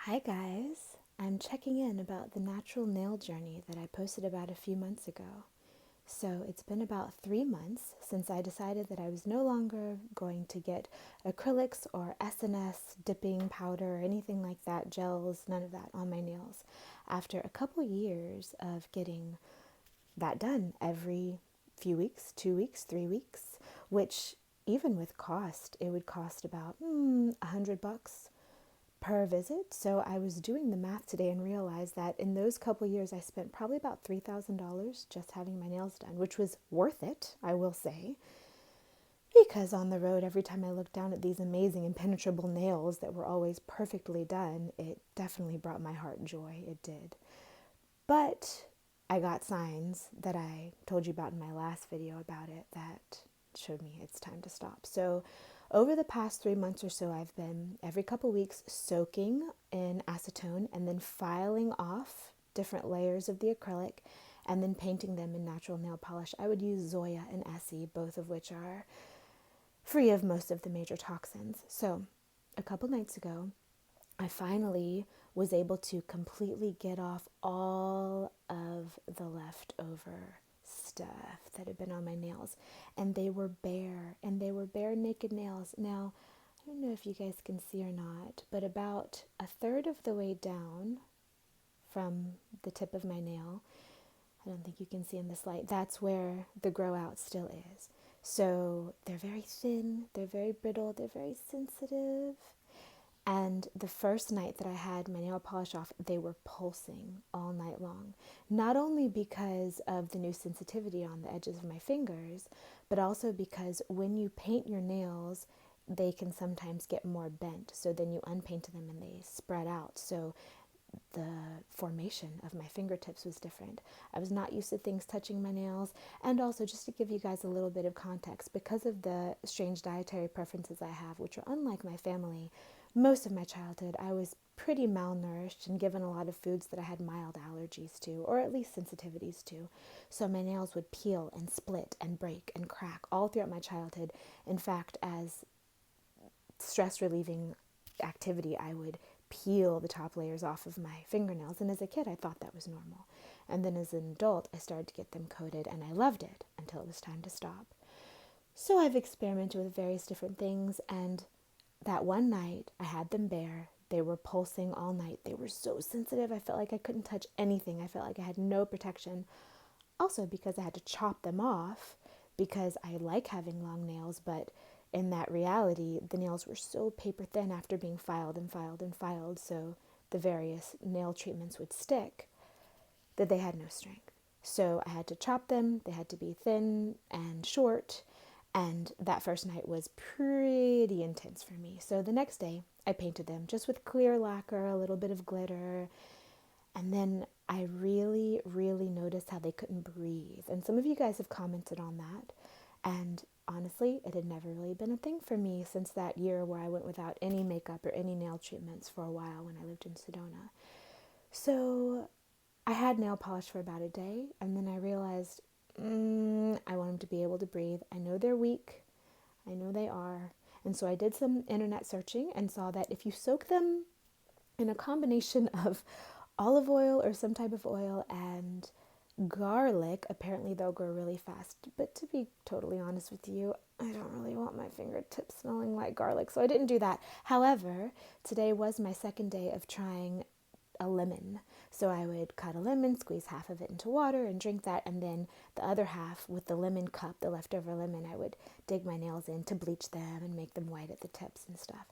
Hi guys, I'm checking in about the natural nail journey that I posted about a few months ago. So it's been about 3 months since I decided that I was no longer going to get acrylics or SNS dipping powder or anything like that, gels, none of that on my nails. After a couple years of getting that done every few weeks, 2 weeks, 3 weeks, which even with cost, it would cost about $100 per visit. So I was doing the math today and realized that in those couple years, I spent probably about $3,000 just having my nails done, which was worth it, I will say, because on the road, every time I looked down at these amazing impenetrable nails that were always perfectly done, it definitely brought my heart joy. It did. But I got signs that I told you about in my last video about it that showed me it's time to stop. So over the past 3 months or so, I've been every couple weeks soaking in acetone and then filing off different layers of the acrylic and then painting them in natural nail polish. I would use Zoya and Essie, both of which are free of most of the major toxins. So a couple nights ago, I finally was able to completely get off all of the leftover stuff that had been on my nails. And they were bare, and they were bare naked nails. Now, I don't know if you guys can see or not, but about a third of the way down from the tip of my nail, I don't think you can see in this light, that's where the grow out still is. So they're very thin, they're very brittle, they're very sensitive. And the first night that I had my nail polish off, they were pulsing all night long. Not only because of the new sensitivity on the edges of my fingers, but also because when you paint your nails, they can sometimes get more bent. So then you unpaint them and they spread out. So the formation of my fingertips was different. I was not used to things touching my nails. And also, just to give you guys a little bit of context, because of the strange dietary preferences I have, which are unlike my family, most of my childhood I was pretty malnourished and given a lot of foods that I had mild allergies to, or at least sensitivities to. So my nails would peel and split and break and crack all throughout my childhood. In fact, as stress relieving activity, I would peel the top layers off of my fingernails. And as a kid, I thought that was normal. And then as an adult, I started to get them coated and I loved it until it was time to stop. So I've experimented with various different things. And that one night, I had them bare. They were pulsing all night. They were so sensitive. I felt like I couldn't touch anything. I felt like I had no protection. Also, because I had to chop them off because I like having long nails, but in that reality, the nails were so paper thin after being filed and filed and filed, so the various nail treatments would stick, that they had no strength. So I had to chop them. They had to be thin and short, and that first night was pretty intense for me. So the next day, I painted them just with clear lacquer, a little bit of glitter, and then I really, really noticed how they couldn't breathe. And some of you guys have commented on that. And honestly, it had never really been a thing for me since that year where I went without any makeup or any nail treatments for a while when I lived in Sedona. So I had nail polish for about a day, and then I realized I want them to be able to breathe. I know they're weak. I know they are. And so I did some internet searching and saw that if you soak them in a combination of olive oil or some type of oil and garlic, apparently they'll grow really fast. But to be totally honest with you, I don't really want my fingertips smelling like garlic, so I didn't do that. However, today was my second day of trying a lemon. So I would cut a lemon, squeeze half of it into water and drink that, and then the other half with the lemon cup, the leftover lemon, I would dig my nails in to bleach them and make them white at the tips and stuff.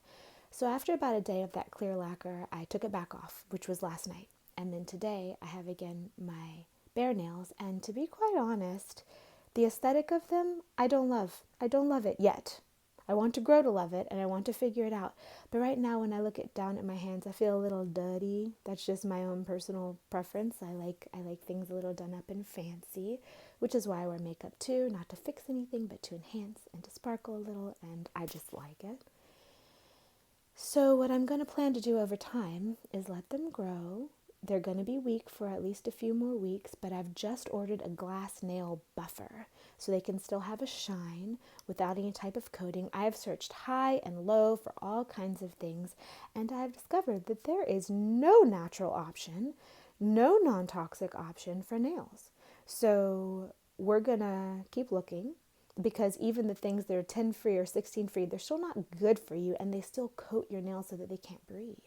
So after about a day of that clear lacquer, I took it back off, which was last night. And then today I have again my bare nails, and to be quite honest, the aesthetic of them, I don't love. I don't love it yet. I want to grow to love it and I want to figure it out. But right now when I look down at my hands, I feel a little dirty. That's just my own personal preference. I like things a little done up and fancy, which is why I wear makeup too, not to fix anything, but to enhance and to sparkle a little, and I just like it. So what I'm going to plan to do over time is let them grow, they're going to be weak for at least a few more weeks, but I've just ordered a glass nail buffer so they can still have a shine without any type of coating. I have searched high and low for all kinds of things, and I've discovered that there is no natural option, no non-toxic option for nails. So we're going to keep looking, because even the things that are 10 free or 16 free, they're still not good for you, and they still coat your nails so that they can't breathe.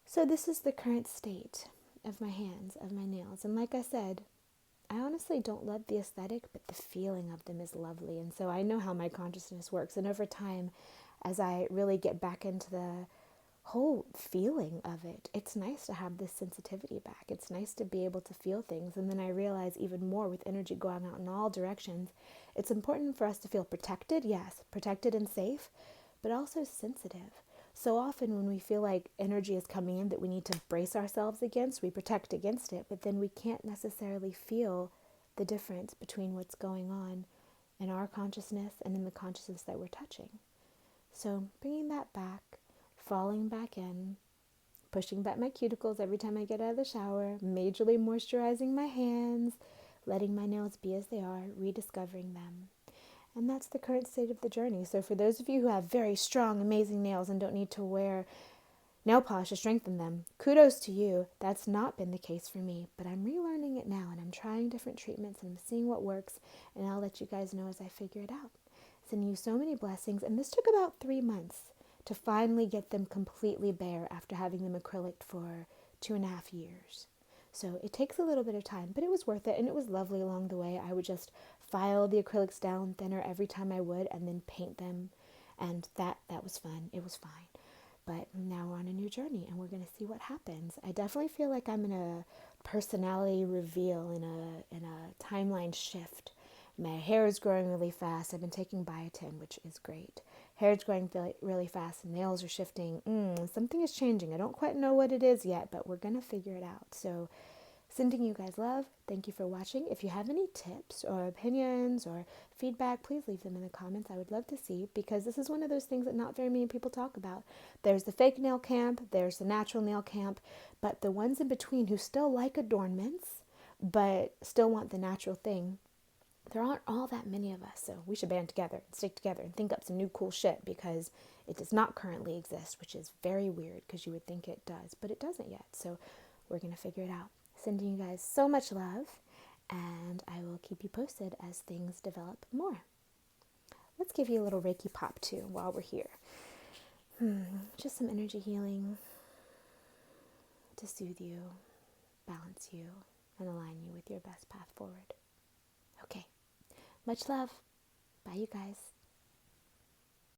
So this is the current state of my hands, of my nails. And like I said, I honestly don't love the aesthetic, but the feeling of them is lovely. And so I know how my consciousness works. And over time, as I really get back into the whole feeling of it, it's nice to have this sensitivity back. It's nice to be able to feel things. And then I realize even more, with energy going out in all directions, it's important for us to feel protected, yes, protected and safe, but also sensitive. So often when we feel like energy is coming in that we need to brace ourselves against, we protect against it, but then we can't necessarily feel the difference between what's going on in our consciousness and in the consciousness that we're touching. So bringing that back, falling back in, pushing back my cuticles every time I get out of the shower, majorly moisturizing my hands, letting my nails be as they are, rediscovering them. And that's the current state of the journey. So for those of you who have very strong, amazing nails and don't need to wear nail polish to strengthen them, kudos to you. That's not been the case for me, but I'm relearning it now, and I'm trying different treatments, and I'm seeing what works, and I'll let you guys know as I figure it out. Sending you so many blessings, and this took about 3 months to finally get them completely bare after having them acrylic for 2.5 years. So it takes a little bit of time, but it was worth it, and it was lovely along the way. I would just file the acrylics down thinner every time I would, and then paint them, and that was fun. It was fine. But now we're on a new journey, and we're going to see what happens. I definitely feel like I'm in a personality reveal, in a timeline shift. My hair is growing really fast. I've been taking biotin, which is great. Hair is growing really fast. Nails are shifting. Something is changing. I don't quite know what it is yet, but we're going to figure it out. So sending you guys love. Thank you for watching. If you have any tips or opinions or feedback, please leave them in the comments. I would love to see, because this is one of those things that not very many people talk about. There's the fake nail camp, there's the natural nail camp, but the ones in between who still like adornments but still want the natural thing, there aren't all that many of us. So we should band together and stick together and think up some new cool shit, because it does not currently exist, which is very weird because you would think it does, but it doesn't yet. So we're going to figure it out. Sending you guys so much love, and I will keep you posted as things develop more. Let's give you a little Reiki pop too while we're here. Just some energy healing to soothe you, balance you, and align you with your best path forward. Okay. Much love. Bye, you guys.